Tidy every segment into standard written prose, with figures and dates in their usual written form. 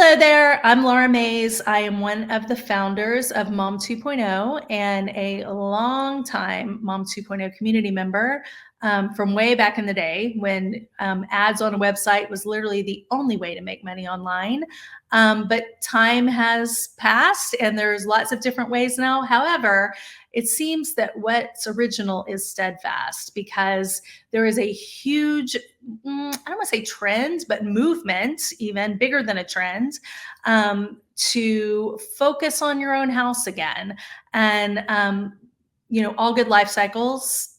Hello there, I'm Laura Mays. I am one of the founders of Mom 2.0 and a long-time Mom 2.0 community member from way back in the day when ads on a website was literally the only way to make money online. But time has passed and there's lots of different ways now. However, it seems that what's original is steadfast because there is a huge, I don't want to say trend, but movement, even bigger than a trend, to focus on your own house again. And, all good life cycles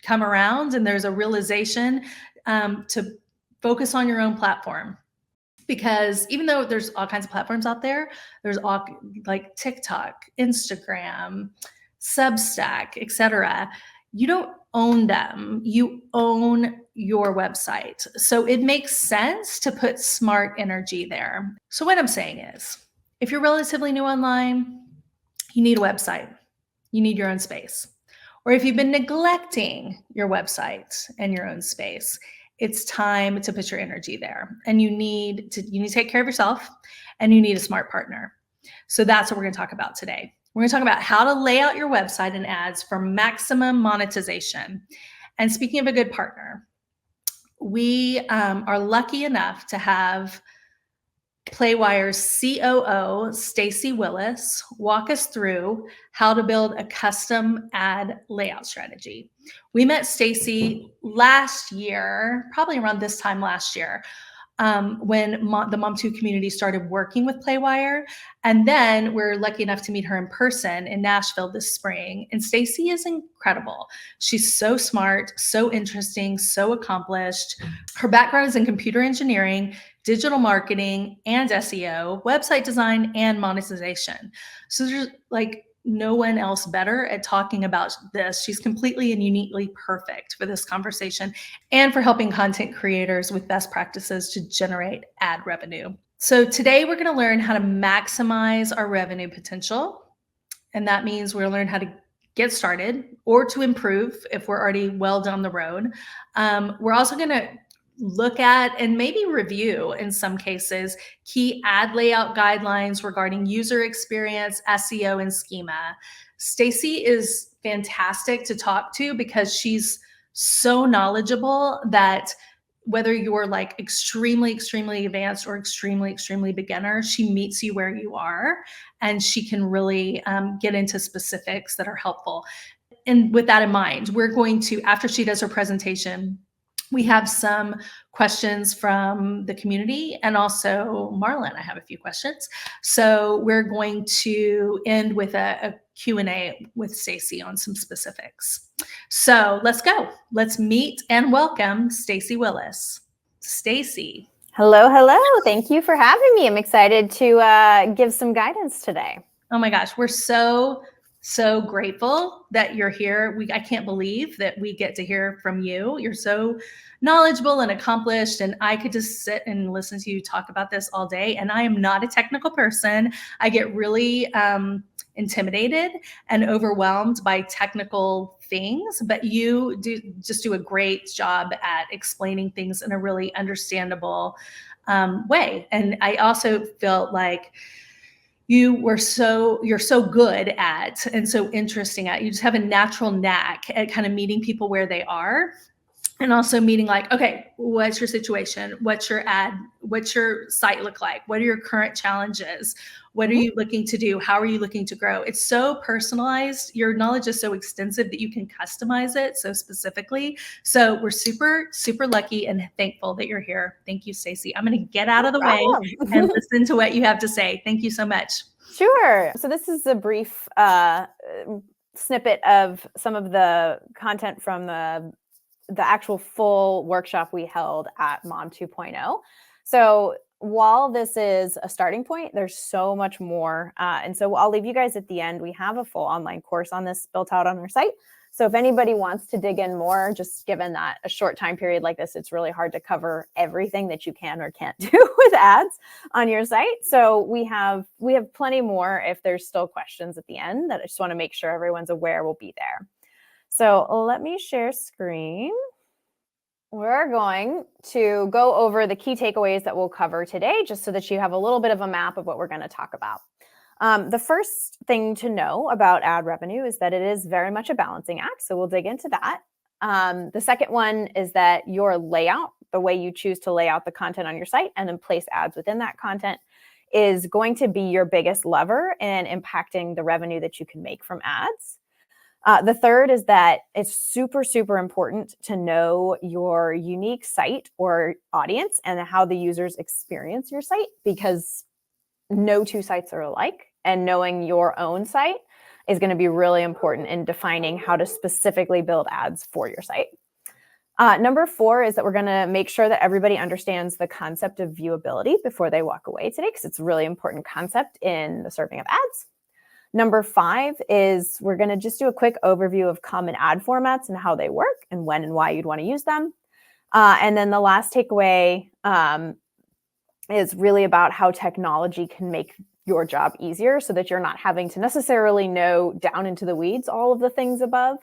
come around and there's a realization to focus on your own platform. Because even though there's all kinds of platforms out there, there's all like TikTok, Instagram, Substack, etc. You don't own them. You own your website. So it makes sense to put smart energy there. So what I'm saying is, if you're relatively new online, you need a website. You need your own space. Or if you've been neglecting your website and your own space, it's time to put your energy there. And you need to take care of yourself and you need a smart partner. So that's what we're going to talk about today. We're going to talk about how to lay out your website and ads for maximum monetization. And speaking of a good partner, we are lucky enough to have Playwire's COO, Stacy Willis, walk us through how to build a custom ad layout strategy. We met Stacy last year, probably around this time last year, when the Mom 2 community started working with Playwire. And then we're lucky enough to meet her in person in Nashville this spring. And Stacy is incredible. She's so smart, so interesting, so accomplished. Her background is in computer engineering, digital marketing, and SEO, website design, and monetization. So there's like no one else better at talking about this. She's completely and uniquely perfect for this conversation and for helping content creators with best practices to generate ad revenue. So today we're going to learn how to maximize our revenue potential. And that means we're going to learn how to get started or to improve if we're already well down the road. We're also going to look at and maybe review, in some cases, key ad layout guidelines regarding user experience, SEO, and schema. Stacy is fantastic to talk to because she's so knowledgeable that whether you're like extremely, extremely advanced or extremely, extremely beginner, she meets you where you are and she can really get into specifics that are helpful. And with that in mind, we're going to, after she does her presentation, we have some questions from the community and also Marlon, I have a few questions. So we're going to end with a Q&A with Stacy on some specifics. So let's go. Let's meet and welcome Stacy Willis. Stacy. Hello, hello. Thank you for having me. I'm excited to give some guidance today. Oh my gosh, we're so grateful that you're here. I can't believe that we get to hear from you. You're so knowledgeable and accomplished, and I could just sit and listen to you talk about this all day. And I am not a technical person. I get really intimidated and overwhelmed by technical things, but you do a great job at explaining things in a really understandable way. And I also felt like you're so good at and so interesting at, you just have a natural knack at kind of meeting people where they are and also meeting like, okay, what's your situation? What's your ad? What's your site look like? What are your current challenges? What are you looking to do? How are you looking to grow? It's so personalized. Your knowledge is so extensive that you can customize it so specifically. So we're super, super lucky and thankful that you're here. Thank you, Stacy. I'm going to get out of the way and listen to what you have to say. Thank you so much. Sure. So this is a brief snippet of some of the content from the actual full workshop we held at Mom 2.0. So while this is a starting point, there's so much more. And so I'll leave you guys at the end. We have a full online course on this built out on our site. So if anybody wants to dig in more, just given that a short time period like this, it's really hard to cover everything that you can or can't do with ads on your site. So we have plenty more if there's still questions at the end that I just want to make sure everyone's aware will be there. So let me share screen. we're going to go over the key takeaways that we'll cover today, just so that you have a little bit of a map of what we're going to talk about. The first thing to know about ad revenue is that it is very much a balancing act, so we'll dig into that. The second one is that your layout, the way you choose to lay out the content on your site and then place ads within that content, is going to be your biggest lever in impacting the revenue that you can make from ads. The third is that it's super, super important to know your unique site or audience and how the users experience your site, because no two sites are alike, and knowing your own site is going to be really important in defining how to specifically build ads for your site. Number 4 is that we're going to make sure that everybody understands the concept of viewability before they walk away today, because it's a really important concept in the serving of ads. Number 5 is we're going to just do a quick overview of common ad formats and how they work and when and why you'd want to use them. And then the last takeaway is really about how technology can make your job easier, so that you're not having to necessarily know down into the weeds all of the things above,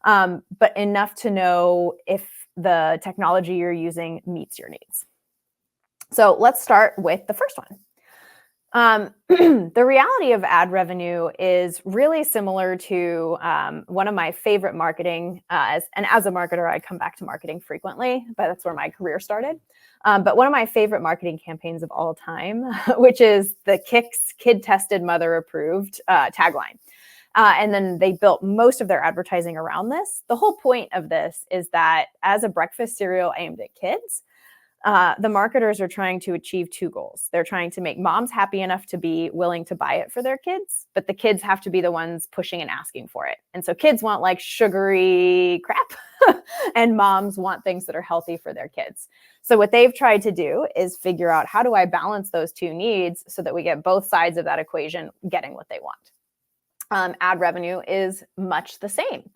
but enough to know if the technology you're using meets your needs. So let's start with the first one. The reality of ad revenue is really similar to one of my favorite marketing, as a marketer, I come back to marketing frequently, but that's where my career started. But one of my favorite marketing campaigns of all time, which is the Kix Kid Tested Mother Approved tagline. And then they built most of their advertising around this. The whole point of this is that as a breakfast cereal aimed at kids, the marketers are trying to achieve 2 goals. They're trying to make moms happy enough to be willing to buy it for their kids, but the kids have to be the ones pushing and asking for it. And so kids want like sugary crap and moms want things that are healthy for their kids. So what they've tried to do is figure out, how do I balance those 2 needs so that we get both sides of that equation getting what they want? Ad revenue is much the same.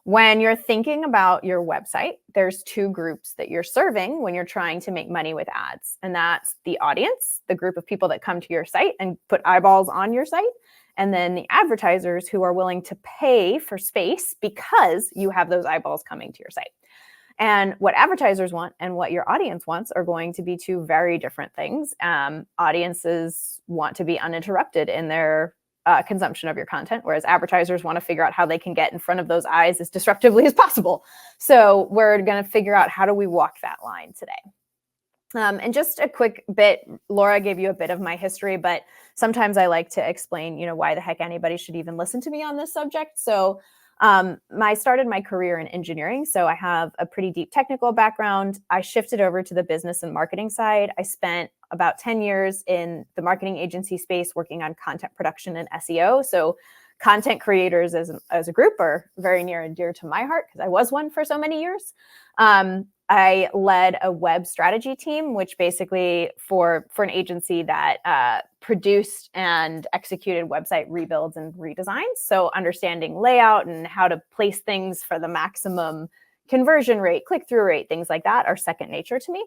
When you're thinking about your website, there's 2 groups that you're serving when you're trying to make money with ads. And that's the audience, the group of people that come to your site and put eyeballs on your site. And then the advertisers who are willing to pay for space because you have those eyeballs coming to your site. And what advertisers want and what your audience wants are going to be 2 very different things. Audiences want to be uninterrupted in their consumption of your content, whereas advertisers want to figure out how they can get in front of those eyes as disruptively as possible. So we're going to figure out, how do we walk that line today? And just a quick bit, Laura gave you a bit of my history, but sometimes I like to explain, why the heck anybody should even listen to me on this subject. So I started my career in engineering, so I have a pretty deep technical background. I shifted over to the business and marketing side. I spent about 10 years in the marketing agency space working on content production and SEO. So content creators as a group are very near and dear to my heart, because I was one for so many years. I led a web strategy team, which basically for an agency that produced and executed website rebuilds and redesigns. So understanding layout and how to place things for the maximum conversion rate, click-through rate, things like that are second nature to me.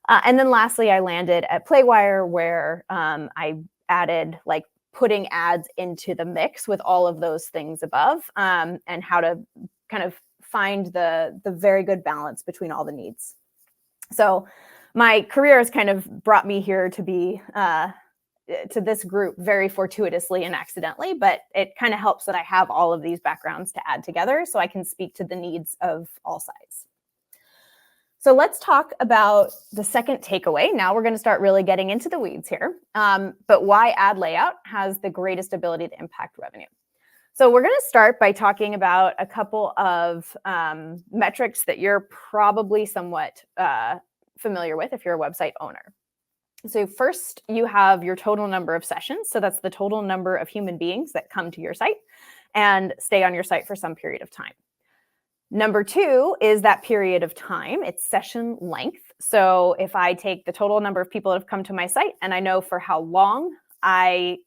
And then lastly, I landed at Playwire, where I added like putting ads into the mix with all of those things above, and how to kind of find the very good balance between all the needs. So my career has kind of brought me here to be to this group very fortuitously and accidentally, but it kind of helps that I have all of these backgrounds to add together so I can speak to the needs of all sides. So let's talk about the second takeaway. Now we're going to start really getting into the weeds here, but why ad layout has the greatest ability to impact revenue. So we're going to start by talking about a couple of metrics that you're probably somewhat familiar with if you're a website owner. So first, you have your total number of sessions. So that's the total number of human beings that come to your site and stay on your site for some period of time. Number 2 is that period of time. It's session length. So if I take the total number of people that have come to my site and I know for how long I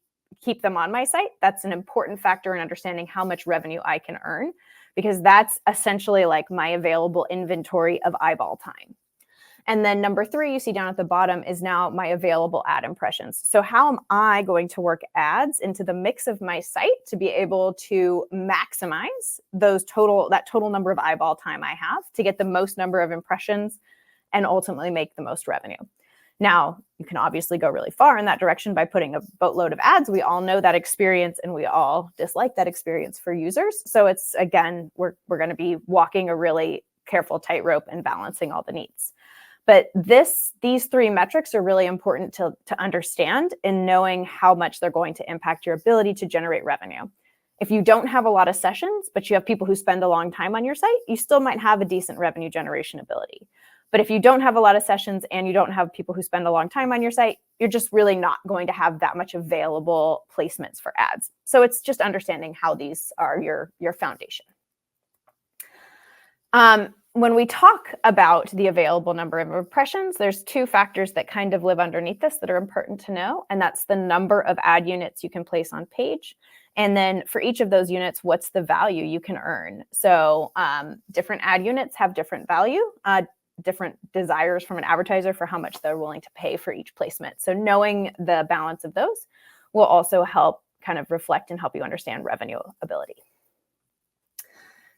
keep them on my site, that's an important factor in understanding how much revenue I can earn, because that's essentially like my available inventory of eyeball time. And then number 3, you see down at the bottom, is now my available ad impressions. So how am I going to work ads into the mix of my site to be able to maximize that total number of eyeball time I have to get the most number of impressions and ultimately make the most revenue? Now, you can obviously go really far in that direction by putting a boatload of ads. We all know that experience and we all dislike that experience for users. So it's, again, we're going to be walking a really careful tightrope and balancing all the needs. But these 3 metrics are really important to understand in knowing how much they're going to impact your ability to generate revenue. If you don't have a lot of sessions, but you have people who spend a long time on your site, you still might have a decent revenue generation ability. But if you don't have a lot of sessions and you don't have people who spend a long time on your site, you're just really not going to have that much available placements for ads. So it's just understanding how these are your foundation. When we talk about the available number of impressions, there's 2 factors that kind of live underneath this that are important to know, and that's the number of ad units you can place on page. And then for each of those units, what's the value you can earn? So different ad units have different value, different desires from an advertiser for how much they're willing to pay for each placement. So knowing the balance of those will also help kind of reflect and help you understand revenue ability.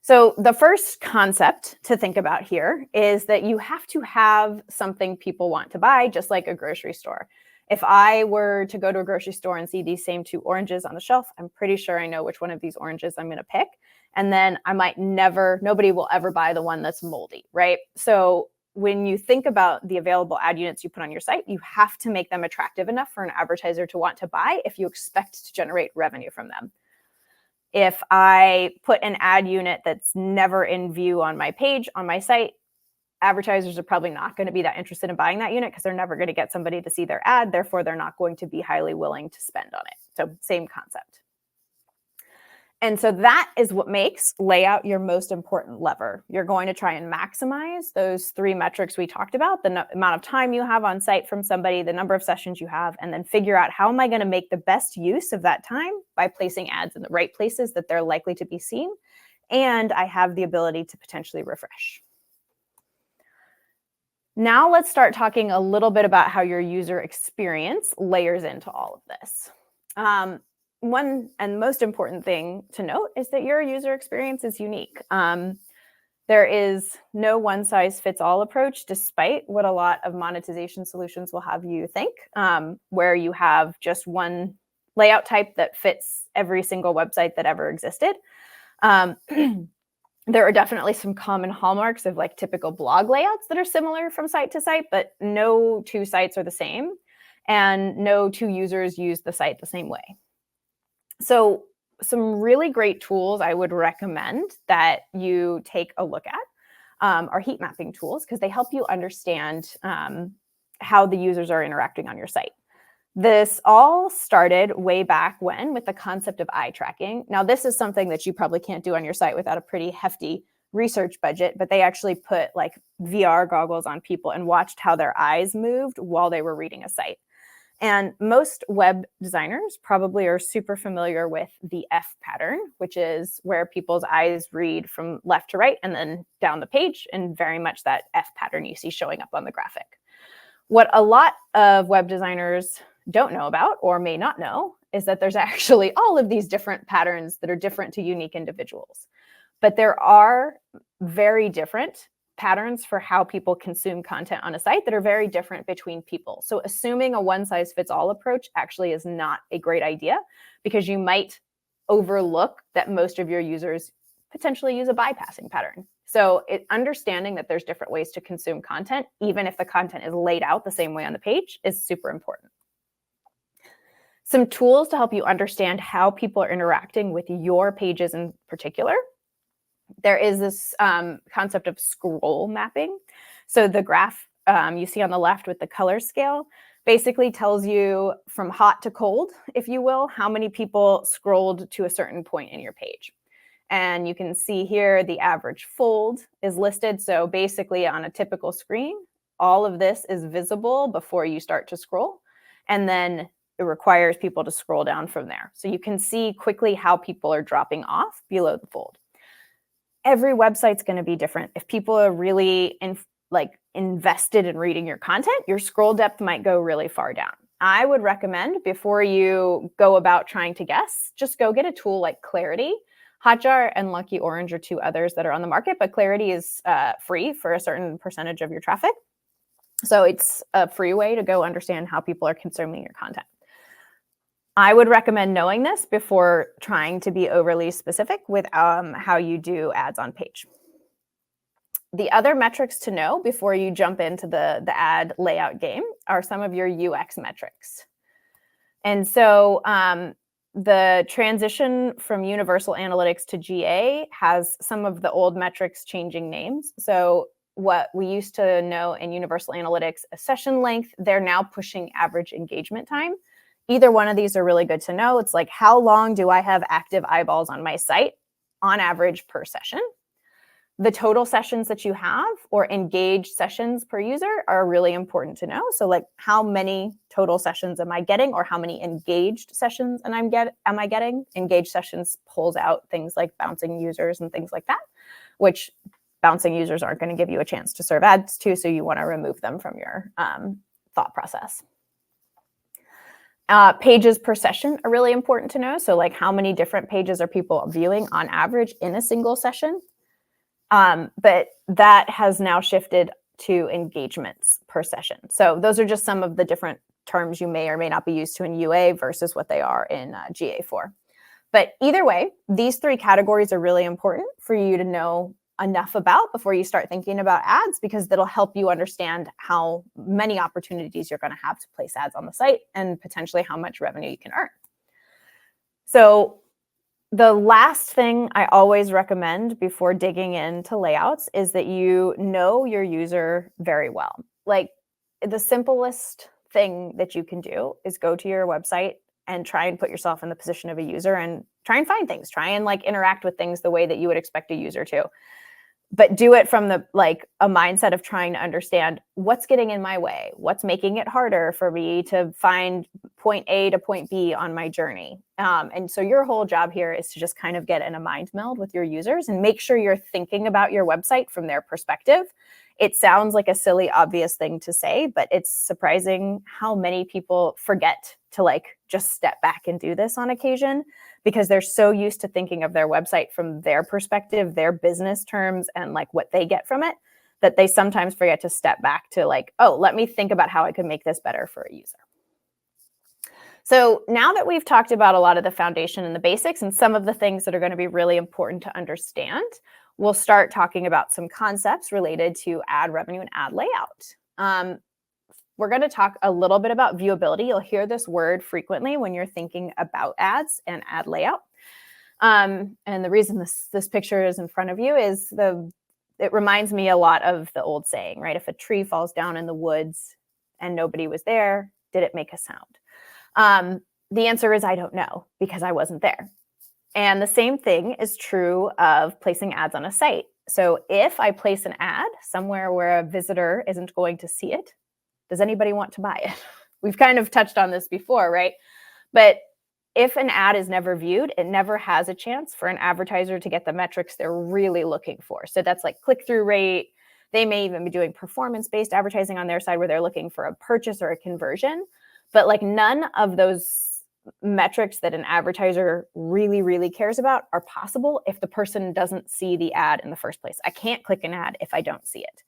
So the first concept to think about here is that you have to have something people want to buy, just like a grocery store. If I were to go to a grocery store and see these same 2 oranges on the shelf, I'm pretty sure I know which one of these oranges I'm going to pick. And then nobody will ever buy the one that's moldy, right? So when you think about the available ad units you put on your site, you have to make them attractive enough for an advertiser to want to buy if you expect to generate revenue from them. If I put an ad unit that's never in view on my page, on my site, advertisers are probably not going to be that interested in buying that unit because they're never going to get somebody to see their ad. Therefore, they're not going to be highly willing to spend on it. So same concept. And so that is what makes layout your most important lever. You're going to try and maximize those 3 metrics we talked about, the amount of time you have on site from somebody, the number of sessions you have, and then figure out how am I going to make the best use of that time by placing ads in the right places that they're likely to be seen, and I have the ability to potentially refresh. Now let's start talking a little bit about how your user experience layers into all of this. One and most important thing to note is that your user experience is unique. There is no one-size-fits-all approach, despite what a lot of monetization solutions will have you think, where you have just one layout type that fits every single website that ever existed. There are definitely some common hallmarks of like typical blog layouts that are similar from site to site, but no 2 sites are the same, and no 2 users use the site the same way. So some really great tools I would recommend that you take a look at are heat mapping tools, because they help you understand how the users are interacting on your site. This all started way back when with the concept of eye tracking. Now, this is something that you probably can't do on your site without a pretty hefty research budget, but they actually put like VR goggles on people and watched how their eyes moved while they were reading a site. And most web designers probably are super familiar with the F pattern, which is where people's eyes read from left to right and then down the page, and very much that F pattern you see showing up on the graphic. What a lot of web designers don't know about, or may not know, is that there's actually all of these different patterns that are different to unique individuals. But there are very different patterns for how people consume content on a site that are very different between people. So assuming a one-size-fits-all approach actually is not a great idea, because you might overlook that most of your users potentially use a bypassing pattern. So understanding that there's different ways to consume content, even if the content is laid out the same way on the page, is super important. Some tools to help you understand how people are interacting with your pages in particular. There is this concept of scroll mapping. So the graph you see on the left with the color scale basically tells you from hot to cold, if you will, how many people scrolled to a certain point in your page. And you can see here the average fold is listed. So basically on a typical screen, all of this is visible before you start to scroll. And then it requires people to scroll down from there. So you can see quickly how people are dropping off below the fold. Every website's going to be different. If people are really invested in reading your content, your scroll depth might go really far down. I would recommend, before you go about trying to guess, just go get a tool like Clarity. Hotjar and Lucky Orange are two others that are on the market, but Clarity is free for a certain percentage of your traffic. So it's a free way to go understand how people are consuming your content. I would recommend knowing this before trying to be overly specific with how you do ads on page. The other metrics to know before you jump into the ad layout game are some of your UX metrics. And so the transition from Universal Analytics to GA has some of the old metrics changing names. So what we used to know in Universal Analytics, a session length, they're now pushing average engagement time. Either one of these are really good to know. It's like, how long do I have active eyeballs on my site on average per session? The total sessions that you have or engaged sessions per user are really important to know. So like, how many total sessions am I getting, or how many engaged sessions am I getting? Engaged sessions pulls out things like bouncing users and things like that, which bouncing users aren't going to give you a chance to serve ads to, so you want to remove them from your thought process. Pages per session are really important to know. So like, how many different pages are people viewing on average in a single session? But that has now shifted to engagements per session. So those are just some of the different terms you may or may not be used to in UA versus what they are in GA4. But either way, these three categories are really important for you to know enough about before you start thinking about ads, because that'll help you understand how many opportunities you're going to have to place ads on the site and potentially how much revenue you can earn. So the last thing I always recommend before digging into layouts is that you know your user very well. Like, the simplest thing that you can do is go to your website and try and put yourself in the position of a user and try and find things, try and like interact with things the way that you would expect a user to. But do it from the a mindset of trying to understand what's getting in my way, what's making it harder for me to find point A to point B on my journey. And so your whole job here is to just kind of get in a mind meld with your users and make sure you're thinking about your website from their perspective. It sounds like a silly, obvious thing to say, but it's surprising how many people forget to just step back and do this on occasion, because they're so used to thinking of their website from their perspective, their business terms, and what they get from it, that they sometimes forget to step back to oh, let me think about how I could make this better for a user. So now that we've talked about a lot of the foundation and the basics and some of the things that are going to be really important to understand, we'll start talking about some concepts related to ad revenue and ad layout. We're going to talk a little bit about viewability. You'll hear this word frequently when you're thinking about ads and ad layout. And the reason this picture is in front of you is it reminds me a lot of the old saying, right? If a tree falls down in the woods and nobody was there, did it make a sound? The answer is I don't know, because I wasn't there. And the same thing is true of placing ads on a site. So if I place an ad somewhere where a visitor isn't going to see it, does anybody want to buy it? We've kind of touched on this before, right? But if an ad is never viewed, it never has a chance for an advertiser to get the metrics they're really looking for. So that's like click-through rate. They may even be doing performance-based advertising on their side where they're looking for a purchase or a conversion. But none of those metrics that an advertiser really, really cares about are possible if the person doesn't see the ad in the first place. I can't click an ad if I don't see it.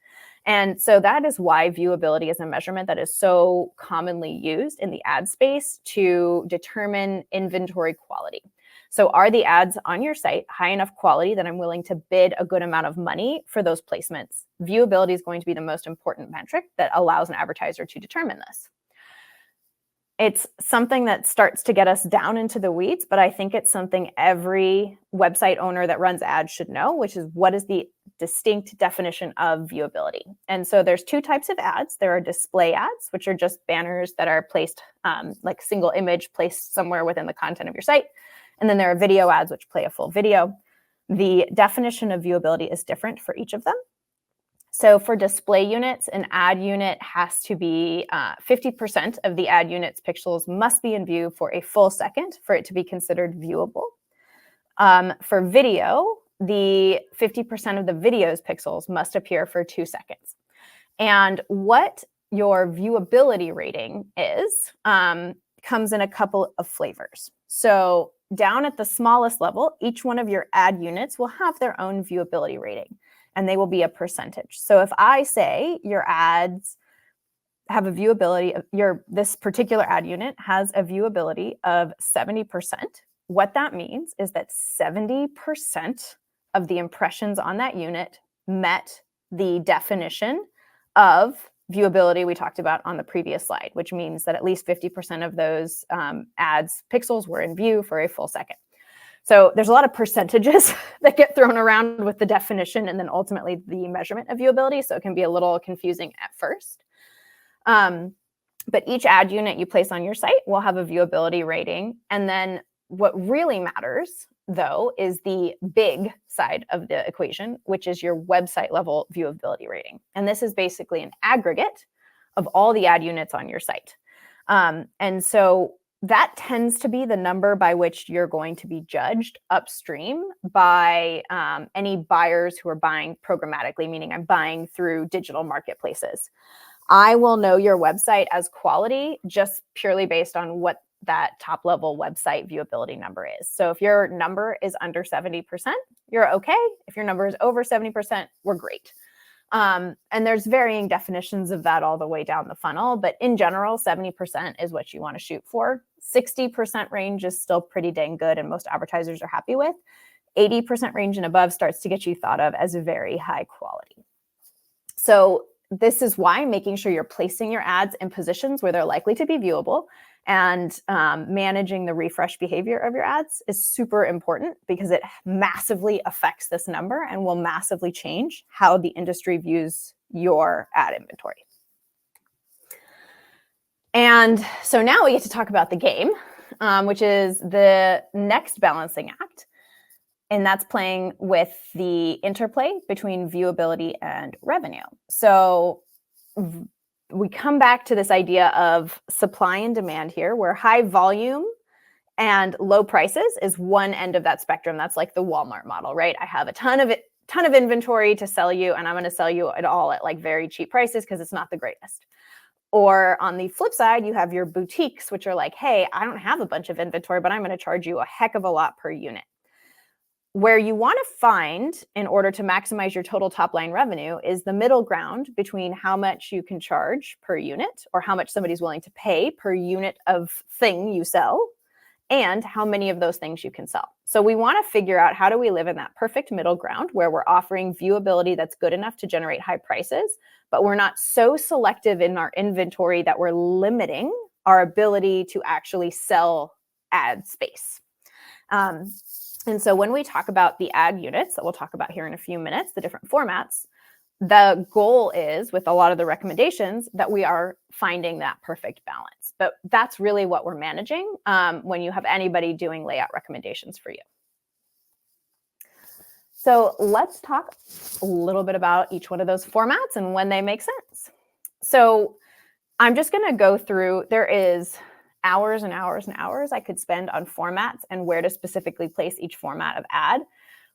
And so that is why viewability is a measurement that is so commonly used in the ad space to determine inventory quality. So are the ads on your site high enough quality that I'm willing to bid a good amount of money for those placements? Viewability is going to be the most important metric that allows an advertiser to determine this. It's something that starts to get us down into the weeds, but I think it's something every website owner that runs ads should know, which is what is the distinct definition of viewability. And so there's two types of ads. There are display ads, which are just banners that are placed like single image placed somewhere within the content of your site. And then there are video ads, which play a full video. The definition of viewability is different for each of them. So for display units, an ad unit has to be 50% of the ad unit's pixels must be in view for a full second for it to be considered viewable. For video, the 50% of the video's pixels must appear for 2 seconds. And what your viewability rating is comes in a couple of flavors. So down at the smallest level, each one of your ad units will have their own viewability rating, and they will be a percentage. So if I say your ads have a viewability of this particular ad unit has a viewability of 70%, what that means is that 70% of the impressions on that unit met the definition of viewability we talked about on the previous slide, which means that at least 50% of those ads pixels were in view for a full second. So there's a lot of percentages that get thrown around with the definition and then ultimately the measurement of viewability. So it can be a little confusing at first. But each ad unit you place on your site will have a viewability rating. And then what really matters, though, is the big side of the equation, which is your website level viewability rating. And this is basically an aggregate of all the ad units on your site. And so that tends to be the number by which you're going to be judged upstream by any buyers who are buying programmatically, meaning I'm buying through digital marketplaces. I will know your website as quality just purely based on what that top level website viewability number is. So if your number is under 70%, you're okay. If your number is over 70%, we're great. And there's varying definitions of that all the way down the funnel, but in general, 70% is what you want to shoot for. 60% range is still pretty dang good and most advertisers are happy with. 80% range and above starts to get you thought of as very high quality. So this is why making sure you're placing your ads in positions where they're likely to be viewable and managing the refresh behavior of your ads is super important because it massively affects this number and will massively change how the industry views your ad inventory. And so now we get to talk about the game, which is the next balancing act. And that's playing with the interplay between viewability and revenue. So we come back to this idea of supply and demand here, where high volume and low prices is one end of that spectrum. That's like the Walmart model, right? I have a ton of inventory to sell you, and I'm going to sell you it all at like very cheap prices because it's not the greatest. Or on the flip side, you have your boutiques, which are like, hey, I don't have a bunch of inventory, but I'm going to charge you a heck of a lot per unit. Where you want to find in order to maximize your total top line revenue is the middle ground between how much you can charge per unit or how much somebody's willing to pay per unit of thing you sell and how many of those things you can sell. So we want to figure out how do we live in that perfect middle ground where we're offering viewability that's good enough to generate high prices, but we're not so selective in our inventory that we're limiting our ability to actually sell ad space. And so when we talk about the ad units that we'll talk about here in a few minutes, the different formats, the goal is with a lot of the recommendations that we are finding that perfect balance. But that's really what we're managing when you have anybody doing layout recommendations for you. So let's talk a little bit about each one of those formats and when they make sense. So I'm just going to go through, there is hours and hours and hours I could spend on formats and where to specifically place each format of ad,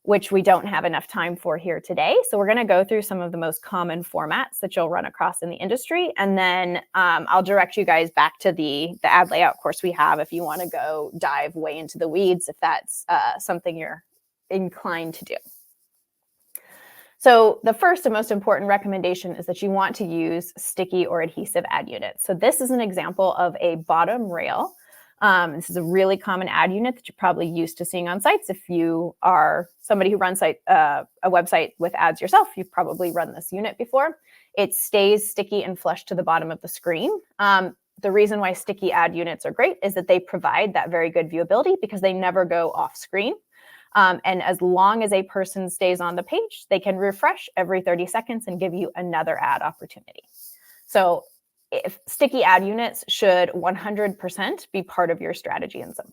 which we don't have enough time for here today. So we're going to go through some of the most common formats that you'll run across in the industry. And then I'll direct you guys back to the ad layout course we have if you want to go dive way into the weeds, if that's something you're inclined to do. So the first and most important recommendation is that you want to use sticky or adhesive ad units. So this is an example of a bottom rail. This is a really common ad unit that you're probably used to seeing on sites. If you are somebody who runs a website with ads yourself, you've probably run this unit before. It stays sticky and flush to the bottom of the screen. The reason why sticky ad units are great is that they provide that very good viewability because they never go off screen. And as long as a person stays on the page, they can refresh every 30 seconds and give you another ad opportunity. So if sticky ad units should 100% be part of your strategy in some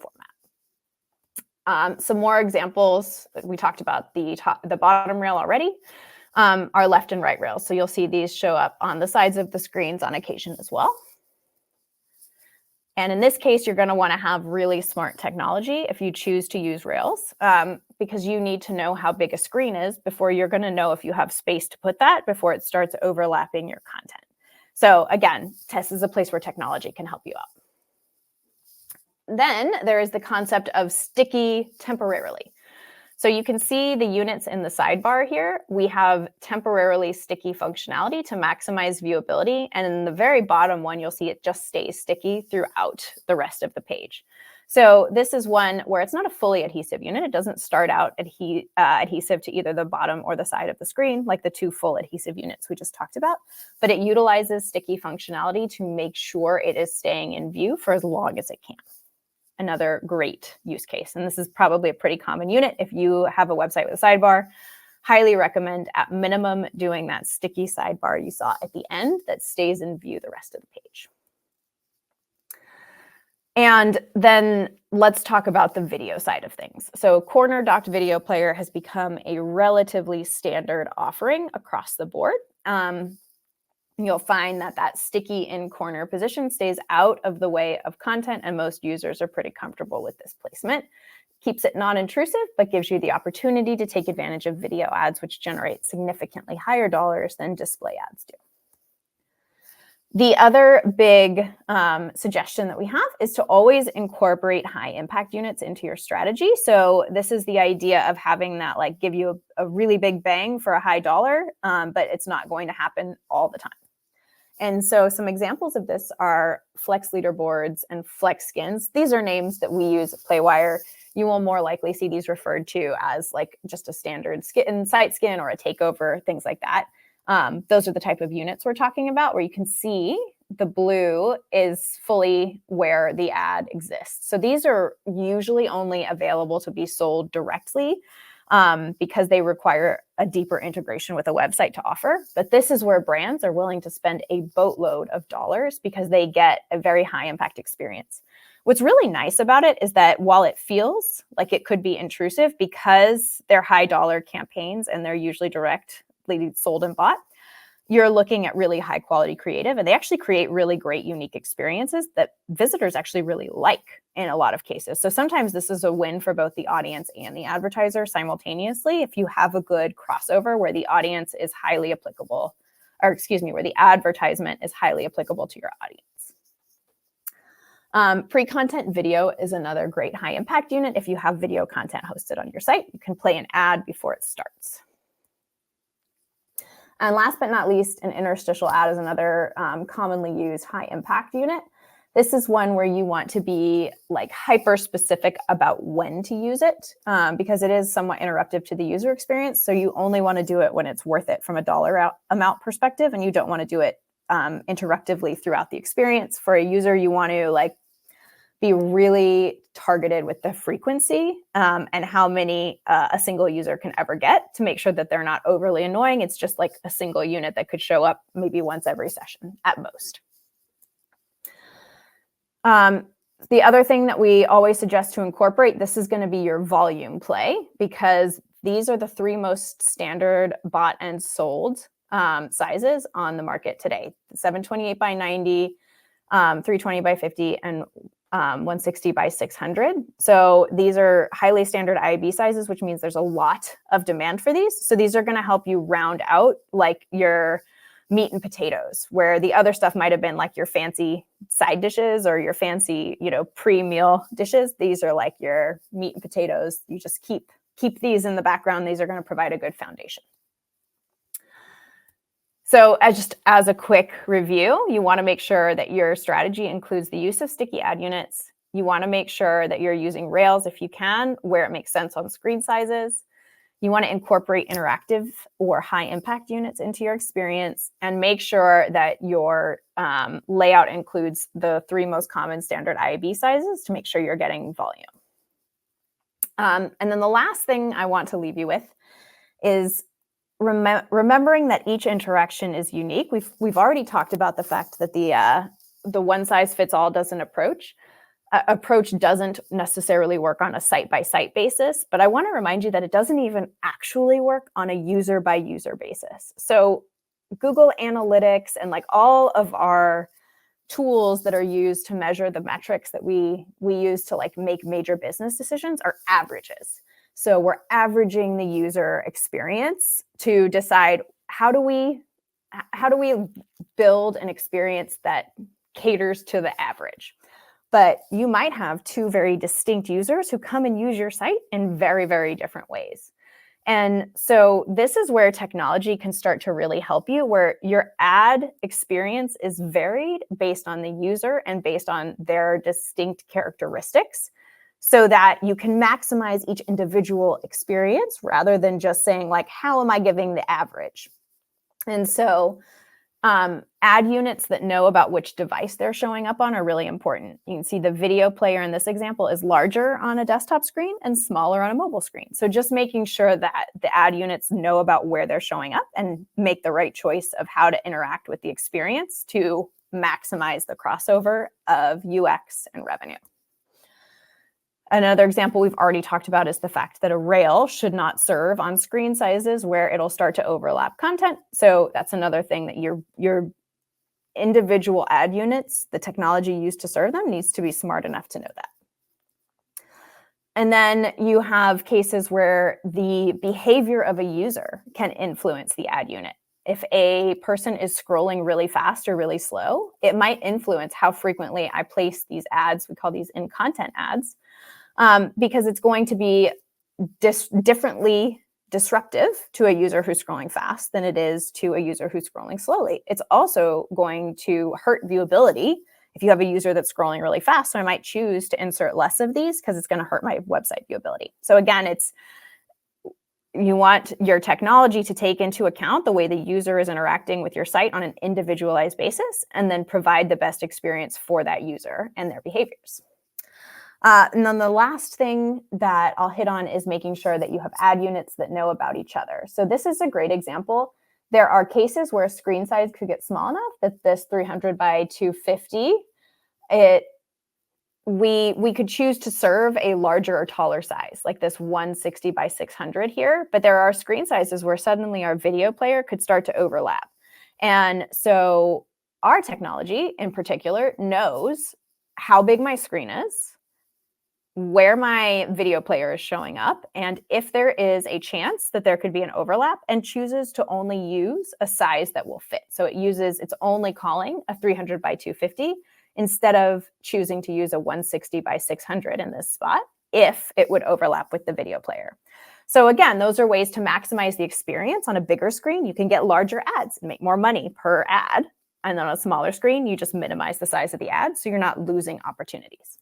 format. Some more examples, we talked about the bottom rail already, are left and right rails. So you'll see these show up on the sides of the screens on occasion as well. And in this case, you're going to want to have really smart technology if you choose to use Rails, because you need to know how big a screen is before you're going to know if you have space to put that before it starts overlapping your content. So again, this is a place where technology can help you out. Then there is the concept of sticky temporarily. So you can see the units in the sidebar here. We have temporarily sticky functionality to maximize viewability. And in the very bottom one, you'll see it just stays sticky throughout the rest of the page. So this is one where it's not a fully adhesive unit. It doesn't start out adhesive to either the bottom or the side of the screen, like the two full adhesive units we just talked about. But it utilizes sticky functionality to make sure it is staying in view for as long as it can. Another great use case. And this is probably a pretty common unit. If you have a website with a sidebar, highly recommend at minimum doing that sticky sidebar you saw at the end that stays in view the rest of the page. And then let's talk about the video side of things. So corner docked video player has become a relatively standard offering across the board. You'll find that that sticky in corner position stays out of the way of content, and most users are pretty comfortable with this placement. Keeps it non-intrusive, but gives you the opportunity to take advantage of video ads, which generate significantly higher dollars than display ads do. The other big suggestion that we have is to always incorporate high impact units into your strategy. So this is the idea of having that like give you a really big bang for a high dollar, but it's not going to happen all the time. And so some examples of this are flex leaderboards and flex skins. These are names that we use at Playwire. You will more likely see these referred to as like just a standard skin, site skin, or a takeover, things like that. Those are the type of units we're talking about, where you can see the blue is fully where the ad exists. So these are usually only available to be sold directly because they require a deeper integration with a website to offer. But this is where brands are willing to spend a boatload of dollars because they get a very high impact experience. What's really nice about it is that while it feels like it could be intrusive, because they're high dollar campaigns and they're usually directly sold and bought, you're looking at really high quality creative, and they actually create really great unique experiences that visitors actually really like in a lot of cases. So sometimes this is a win for both the audience and the advertiser simultaneously if you have a good crossover where the audience is highly applicable, or excuse me, where the advertisement is highly applicable to your audience. Pre-content video is another great high impact unit. If you have video content hosted on your site, you can play an ad before it starts. And last but not least, an interstitial ad is another commonly used high impact unit. This is one where you want to be like hyper specific about when to use it because it is somewhat interruptive to the user experience. So you only want to do it when it's worth it from a dollar amount perspective, and you don't want to do it interruptively throughout the experience. For a user, you want to like be really targeted with the frequency and how many a single user can ever get to make sure that they're not overly annoying. It's just like a single unit that could show up maybe once every session at most. The other thing that we always suggest to incorporate, this is going to be your volume play, because these are the three most standard bought and sold sizes on the market today: 728 by 90, 320 by 50, and 160 by 600. So these are highly standard IAB sizes, which means there's a lot of demand for these. So these are going to help you round out like your meat and potatoes, where the other stuff might have been like your fancy side dishes or your fancy, pre-meal dishes. These are like your meat and potatoes. You just keep these in the background. These are going to provide a good foundation. So as a quick review, you want to make sure that your strategy includes the use of sticky ad units. You want to make sure that you're using Rails if you can, where it makes sense on screen sizes. You want to incorporate interactive or high impact units into your experience, and make sure that your layout includes the three most common standard IAB sizes to make sure you're getting volume. And then the last thing I want to leave you with is remembering that each interaction is unique. We've already talked about the fact that the one size fits all approach doesn't necessarily work on a site by site basis, but I want to remind you that it doesn't even actually work on a user by user basis. So Google Analytics and like all of our tools that are used to measure the metrics that we use to like make major business decisions are averages. So we're averaging the user experience to decide how do we build an experience that caters to the average. But you might have two very distinct users who come and use your site in very, very different ways. And so this is where technology can start to really help you, where your ad experience is varied based on the user and based on their distinct characteristics, so that you can maximize each individual experience rather than just saying like, how am I giving the average? And so ad units that know about which device they're showing up on are really important. You can see the video player in this example is larger on a desktop screen and smaller on a mobile screen. So just making sure that the ad units know about where they're showing up and make the right choice of how to interact with the experience to maximize the crossover of UX and revenue. Another example we've already talked about is the fact that a rail should not serve on screen sizes where it'll start to overlap content. So that's another thing that your individual ad units, the technology used to serve them, needs to be smart enough to know that. And then you have cases where the behavior of a user can influence the ad unit. If a person is scrolling really fast or really slow, it might influence how frequently I place these ads. We call these in-content ads. Because it's going to be differently disruptive to a user who's scrolling fast than it is to a user who's scrolling slowly. It's also going to hurt viewability if you have a user that's scrolling really fast. So I might choose to insert less of these because it's going to hurt my website viewability. So again, you want your technology to take into account the way the user is interacting with your site on an individualized basis, and then provide the best experience for that user and their behaviors. And then the last thing that I'll hit on is making sure that you have ad units that know about each other. So this is a great example. There are cases where screen size could get small enough that this 300 by 250, we could choose to serve a larger or taller size, like this 160 by 600 here. But there are screen sizes where suddenly our video player could start to overlap. And so our technology in particular knows how big my screen is, where my video player is showing up, and if there is a chance that there could be an overlap, and chooses to only use a size that will fit. So it's only calling a 300 by 250 instead of choosing to use a 160 by 600 in this spot if it would overlap with the video player. So again, those are ways to maximize the experience on a bigger screen. You can get larger ads and make more money per ad. And then on a smaller screen, you just minimize the size of the ad so you're not losing opportunities.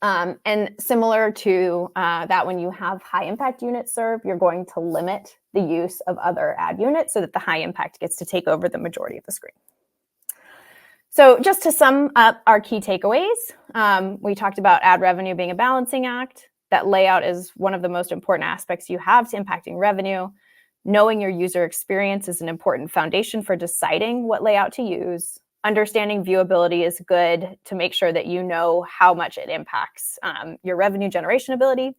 And similar to that, when you have high impact units served, you're going to limit the use of other ad units so that the high impact gets to take over the majority of the screen. So just to sum up our key takeaways, we talked about ad revenue being a balancing act. That layout is one of the most important aspects you have to impacting revenue. Knowing your user experience is an important foundation for deciding what layout to use. Understanding viewability is good to make sure that you know how much it impacts your revenue generation ability.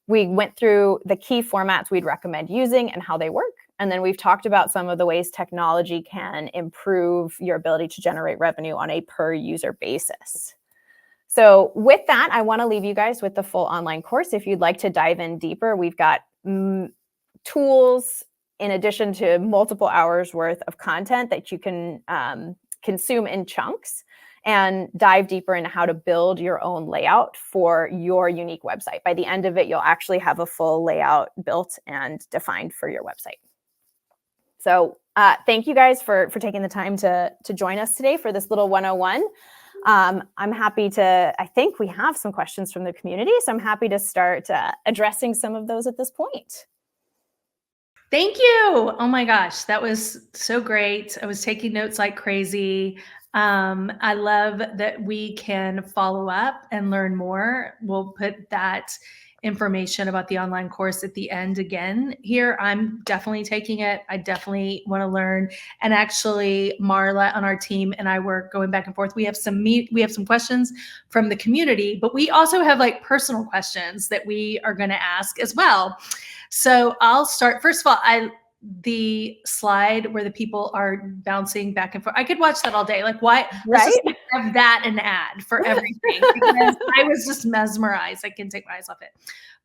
We went through the key formats we'd recommend using and how they work. And then we've talked about some of the ways technology can improve your ability to generate revenue on a per user basis. So with that, I want to leave you guys with the full online course. If you'd like to dive in deeper, we've got tools in addition to multiple hours worth of content that you can consume in chunks and dive deeper into how to build your own layout for your unique website. By the end of it, you'll actually have a full layout built and defined for your website. So thank you guys for taking the time to join us today for this little 101. I'm happy to, I think we have some questions from the community, so I'm happy to start addressing some of those at this point. Thank you. Oh my gosh, that was so great. I was taking notes like crazy. I love that we can follow up and learn more. We'll put that information about the online course at the end again here. I'm definitely taking it. I definitely want to learn. And actually, Marla on our team and I were going back and forth. We have some questions from the community, but we also have like personal questions that we are going to ask as well. So I'll start. First of all, the slide where the people are bouncing back and forth. I could watch that all day. Like, why? Let's Right? just have that an ad for everything, because I was just mesmerized. I can take my eyes off it.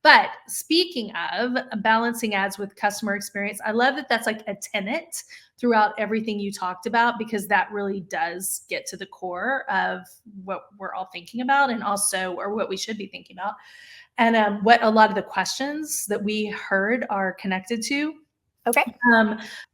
But speaking of balancing ads with customer experience, I love that that's like a tenet throughout everything you talked about, because that really does get to the core of what we're all thinking about, and also, or what we should be thinking about. And what a lot of the questions that we heard are connected to. Okay.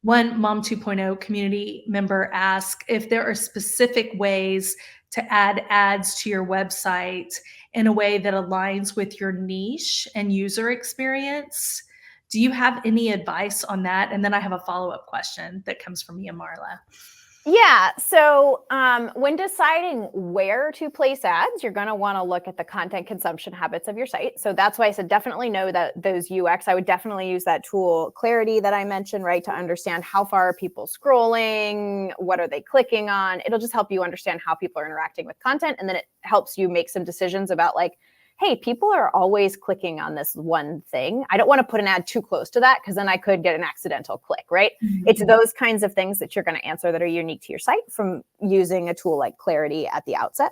One Mom 2.0 community member asked if there are specific ways to add ads to your website in a way that aligns with your niche and user experience. Do you have any advice on that? And then I have a follow-up question that comes from me and Marla. Yeah. So when deciding where to place ads, you're going to want to look at the content consumption habits of your site. So that's why I said definitely know that those UX. I would definitely use that tool Clarity that I mentioned, right, to understand how far are people scrolling, what are they clicking on. It'll just help you understand how people are interacting with content. And then it helps you make some decisions about like, hey, people are always clicking on this one thing. I don't want to put an ad too close to that, because then I could get an accidental click, right? Mm-hmm. It's those kinds of things that you're going to answer that are unique to your site from using a tool like Clarity at the outset.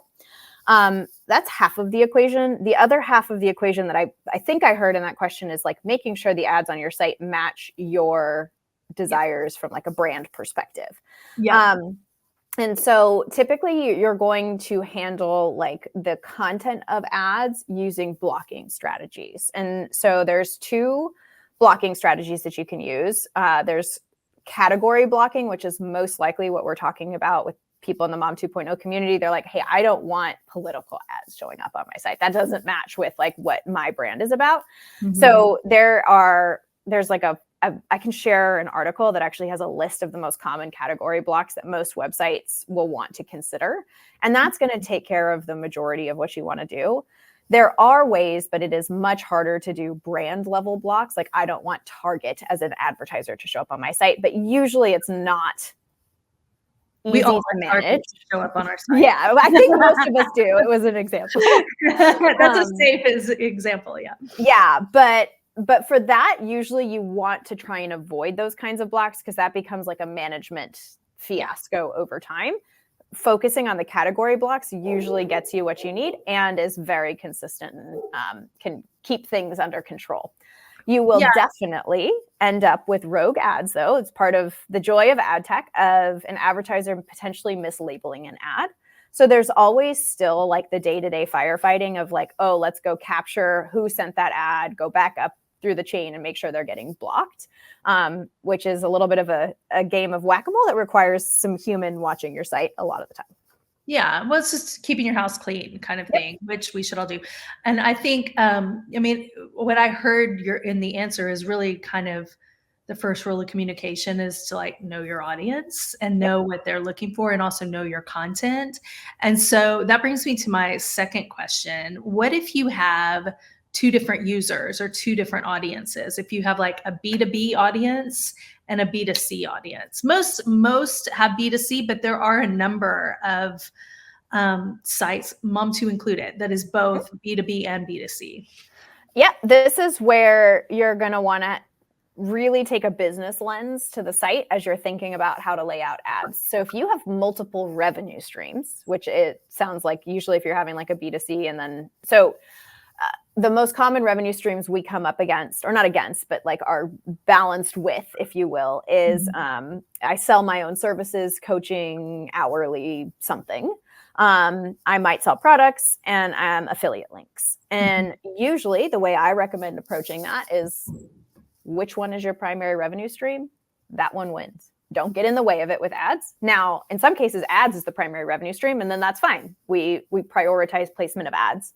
That's half of the equation. The other half of the equation that I think I heard in that question is like making sure the ads on your site match your desires from like a brand perspective. Yeah. And so typically you're going to handle like the content of ads using blocking strategies. And so there's two blocking strategies that you can use. There's category blocking, which is most likely what we're talking about with people in the Mom 2.0 community. They're like, hey, I don't want political ads showing up on my site. That doesn't match with like what my brand is about. Mm-hmm. So there's like I can share an article that actually has a list of the most common category blocks that most websites will want to consider. And that's going to take care of the majority of what you want to do. There are ways, but it is much harder to do brand level blocks. Like I don't want Target as an advertiser to show up on my site, but usually it's not easy we all to manage. Target to show up on our site. Yeah, I think most of us do. It was an example. That's a safe example. Yeah. Yeah, but for that, usually you want to try and avoid those kinds of blocks, because that becomes like a management fiasco over time. Focusing on the category blocks usually gets you what you need and is very consistent and can keep things under control. You will definitely end up with rogue ads, though. It's part of the joy of ad tech, of an advertiser potentially mislabeling an ad. So there's always still like the day-to-day firefighting of like, oh, let's go capture who sent that ad, go back up through the chain and make sure they're getting blocked, which is a little bit of a game of whack-a-mole that requires some human watching your site a lot of the time. Yeah, well, it's just keeping your house clean kind of thing, which we should all do. And I think, I mean, what I heard in the answer is really kind of the first rule of communication is to like know your audience and know what they're looking for, and also know your content. And so that brings me to my second question. What if you have two different users or two different audiences? If you have like a B2B audience and a B2C audience. Most have B2C, but there are a number of sites, Mom2 included, that is both B2B and B2C. Yeah, this is where you're going to want to really take a business lens to the site as you're thinking about how to lay out ads. So if you have multiple revenue streams, which it sounds like usually if you're having like a B2C and then, so the most common revenue streams we come up against, or not against, but like are balanced with, if you will, is I sell my own services, coaching, hourly, something. I might sell products and affiliate links. And usually the way I recommend approaching that is, which one is your primary revenue stream? That one wins. Don't get in the way of it with ads. Now, in some cases, ads is the primary revenue stream, and then that's fine. We prioritize placement of ads.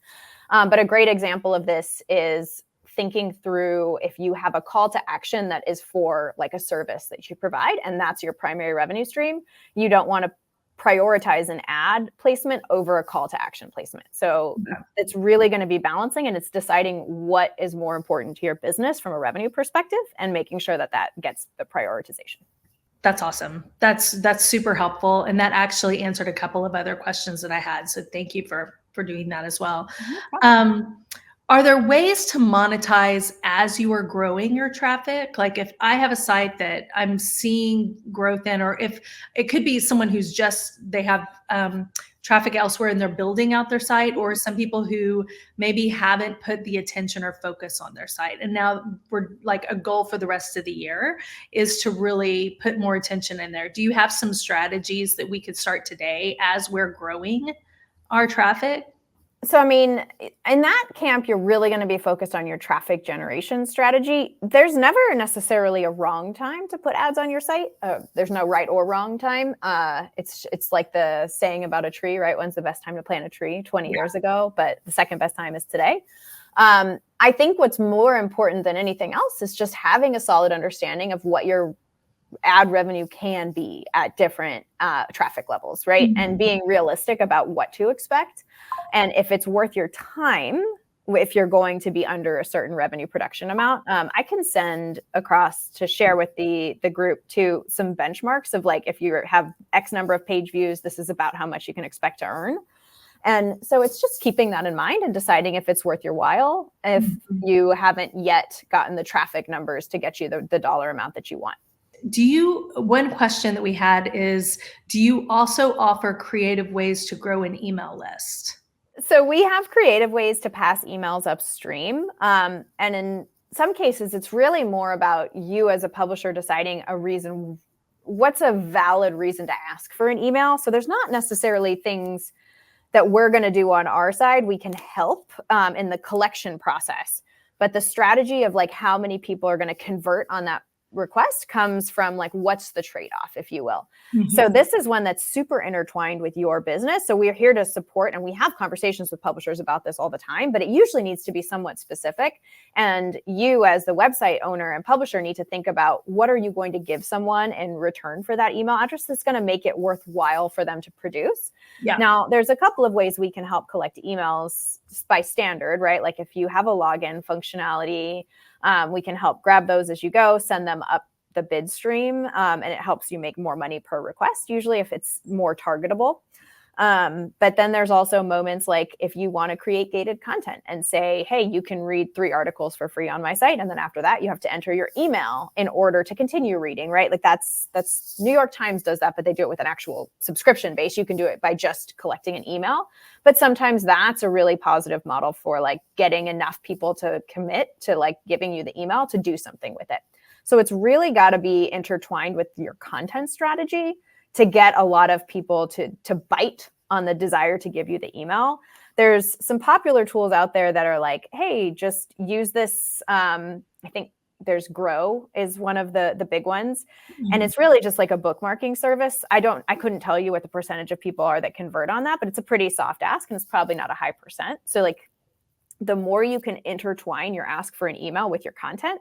But a great example of this is thinking through if you have a call to action that is for like a service that you provide, and that's your primary revenue stream, you don't want to prioritize an ad placement over a call to action placement. So it's really going to be balancing, and it's deciding what is more important to your business from a revenue perspective and making sure that that gets the prioritization. That's awesome. That's super helpful. And that actually answered a couple of other questions that I had. So thank you for doing that as well. Are there ways to monetize as you are growing your traffic? Like if I have a site that I'm seeing growth in, or if it could be someone who's they have traffic elsewhere and they're building out their site, or some people who maybe haven't put the attention or focus on their site. And now we're like a goal for the rest of the year is to really put more attention in there. Do you have some strategies that we could start today as we're growing our traffic? So, I mean, in that camp, you're really going to be focused on your traffic generation strategy. There's never necessarily a wrong time to put ads on your site. There's no right or wrong time. It's like the saying about a tree, right? When's the best time to plant a tree? 20 years ago, but the second best time is today. I think what's more important than anything else is just having a solid understanding of what your ad revenue can be at different traffic levels, right? Mm-hmm. And being realistic about what to expect. And if it's worth your time, if you're going to be under a certain revenue production amount, I can send across to share with the group to some benchmarks of like, if you have X number of page views, this is about how much you can expect to earn. And so it's just keeping that in mind and deciding if it's worth your while, if you haven't yet gotten the traffic numbers to get you the dollar amount that you want. One question that we had is, do you also offer creative ways to grow an email list? So we have creative ways to pass emails upstream. And in some cases, it's really more about you as a publisher deciding what's a valid reason to ask for an email. So there's not necessarily things that we're going to do on our side. We can help in the collection process. But the strategy of like how many people are going to convert on that request comes from like, what's the trade-off, if you will. Mm-hmm. So this is one that's super intertwined with your business. So we're here to support, and we have conversations with publishers about this all the time, but it usually needs to be somewhat specific. And you as the website owner and publisher need to think about what are you going to give someone in return for that email address that's going to make it worthwhile for them to produce. Yeah. Now, there's a couple of ways we can help collect emails by standard, right? Like if you have a login functionality, we can help grab those as you go, send them up the bid stream, and it helps you make more money per request, usually if it's more targetable. But then there's also moments like if you want to create gated content and say, hey, you can read 3 articles for free on my site. And then after that, you have to enter your email in order to continue reading, right? Like that's New York Times does that, but they do it with an actual subscription base. You can do it by just collecting an email. But sometimes that's a really positive model for like getting enough people to commit to like giving you the email to do something with it. So it's really got to be intertwined with your content strategy to get a lot of people to bite on the desire to give you the email. There's some popular tools out there that are like, hey, just use this. I think there's Grow is one of the big ones. Mm-hmm. And it's really just like a bookmarking service. I couldn't tell you what the percentage of people are that convert on that, but it's a pretty soft ask and it's probably not a high percent. So like the more you can intertwine your ask for an email with your content,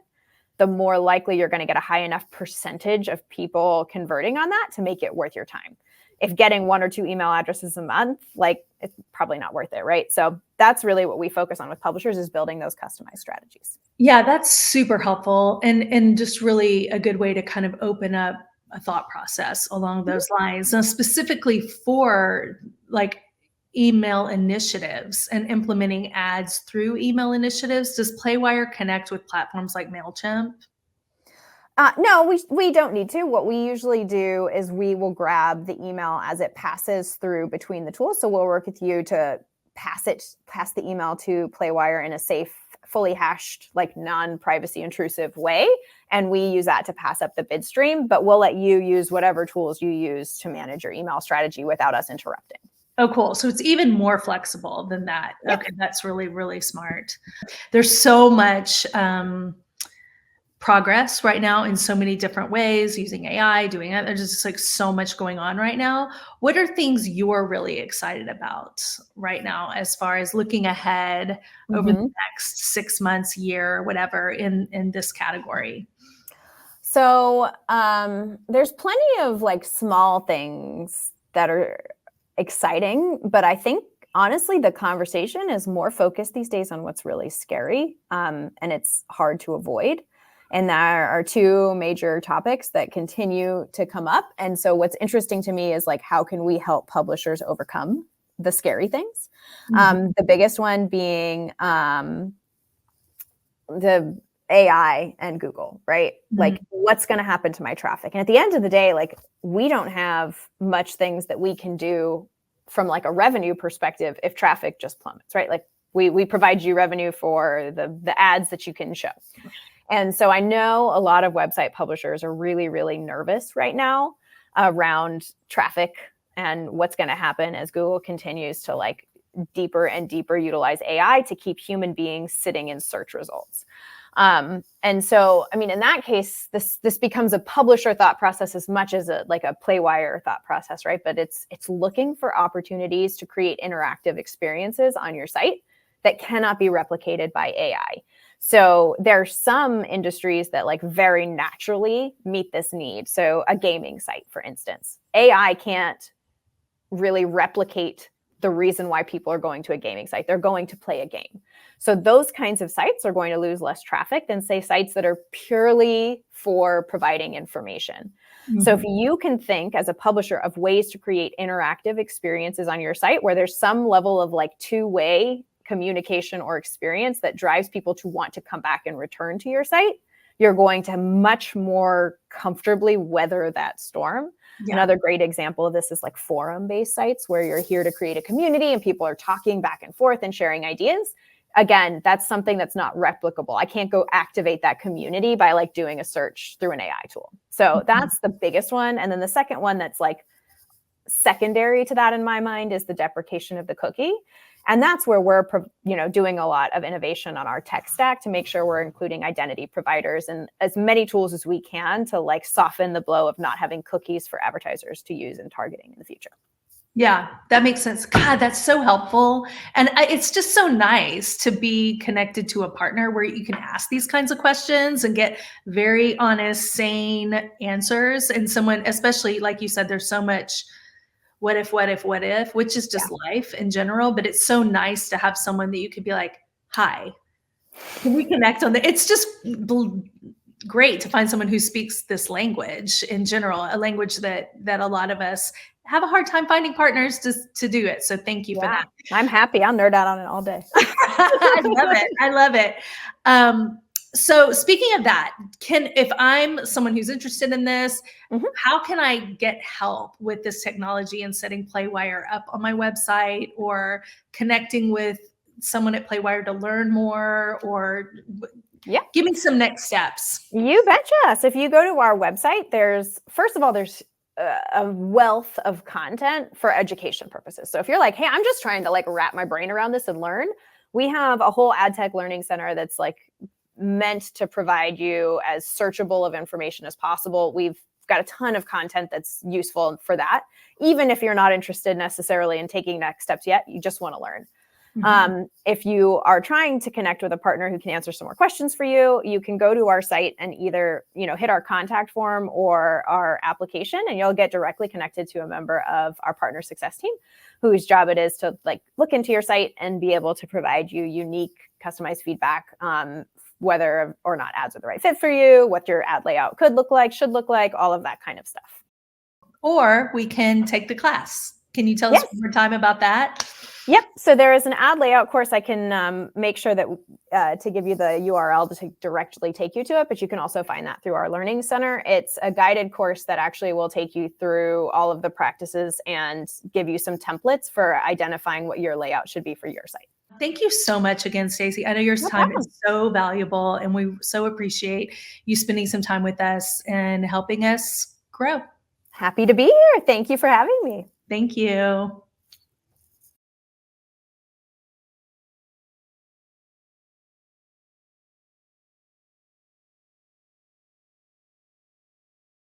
the more likely you're going to get a high enough percentage of people converting on that to make it worth your time. If getting 1 or 2 email addresses a month, like it's probably not worth it, right? So that's really what we focus on with publishers is building those customized strategies. Yeah, that's super helpful and just really a good way to kind of open up a thought process along those lines. Now, specifically for like email initiatives and implementing ads through email initiatives, does Playwire connect with platforms like MailChimp? No, we don't need to. What we usually do is we will grab the email as it passes through between the tools. So we'll work with you to pass the email to Playwire in a safe, fully hashed, like non-privacy intrusive way. And we use that to pass up the bid stream, but we'll let you use whatever tools you use to manage your email strategy without us interrupting. Oh, cool. So it's even more flexible than that. Yep. Okay, that's really, really smart. There's so much progress right now in so many different ways, using AI, doing it. There's just like so much going on right now. What are things you're really excited about right now as far as looking ahead over the next 6 months, year, whatever in this category? So there's plenty of like small things that are exciting, but I think honestly, the conversation is more focused these days on what's really scary, and it's hard to avoid. And there are 2 major topics that continue to come up. And so what's interesting to me is like, how can we help publishers overcome the scary things. Mhm. The biggest one being the AI and Google, right? Like, what's going to happen to my traffic? And at the end of the day, like, we don't have much things that we can do from like a revenue perspective if traffic just plummets, right? Like, we provide you revenue for the ads that you can show. And so I know a lot of website publishers are really, really nervous right now around traffic and what's going to happen as Google continues to like deeper and deeper utilize AI to keep human beings sitting in search results. And so, I mean, in that case, this becomes a publisher thought process as much as a Playwire thought process, right? But it's looking for opportunities to create interactive experiences on your site that cannot be replicated by AI. So there are some industries that like very naturally meet this need. So a gaming site, for instance, AI can't really replicate the reason why people are going to a gaming site. They're going to play a game. So those kinds of sites are going to lose less traffic than, say, sites that are purely for providing information. Mm-hmm. So if you can think as a publisher of ways to create interactive experiences on your site where there's some level of like two-way communication or experience that drives people to want to come back and return to your site, you're going to much more comfortably weather that storm. Yeah. Another great example of this is like forum-based sites where you're here to create a community and people are talking back and forth and sharing ideas. Again, that's something that's not replicable. I can't go activate that community by like doing a search through an AI tool. So that's the biggest one. And then the second one that's like secondary to that in my mind is the deprecation of the cookie. And that's where we're, doing a lot of innovation on our tech stack to make sure we're including identity providers and as many tools as we can to like soften the blow of not having cookies for advertisers to use in targeting in the future. Yeah, that makes sense. God, that's so helpful. And it's just so nice to be connected to a partner where you can ask these kinds of questions and get very honest, sane answers. And someone, especially like you said, there's so much what if, which is just life in general. But it's so nice to have someone that you could be like, hi, can we connect on that? It's just great to find someone who speaks this language in general, a language that a lot of us have a hard time finding partners to do it. So thank you for that. I'm happy. I'll nerd out on it all day. I love it. So speaking of that, if I'm someone who's interested in this, how can I get help with this technology and setting Playwire up on my website or connecting with someone at Playwire to learn more or give me some next steps? You betcha. So if you go to our website, there's a wealth of content for education purposes. So if you're like, hey, I'm just trying to like wrap my brain around this and learn, we have a whole ad tech learning center that's like meant to provide you as searchable of information as possible. We've got a ton of content that's useful for that. Even if you're not interested necessarily in taking next steps yet, you just want to learn. If you are trying to connect with a partner who can answer some more questions for you, you can go to our site and either, hit our contact form or our application, and you'll get directly connected to a member of our partner success team whose job it is to like look into your site and be able to provide you unique customized feedback whether or not ads are the right fit for you, what your ad layout could look like, should look like, all of that kind of stuff. Or we can take the class. Can you tell us one more time about that? Yep. So there is an ad layout course. I can make sure that to give you the URL to directly take you to it, but you can also find that through our learning center. It's a guided course that actually will take you through all of the practices and give you some templates for identifying what your layout should be for your site. Thank you so much again, Stacy. I know your time is so valuable, and we so appreciate you spending some time with us and helping us grow. Happy to be here. Thank you for having me. Thank you.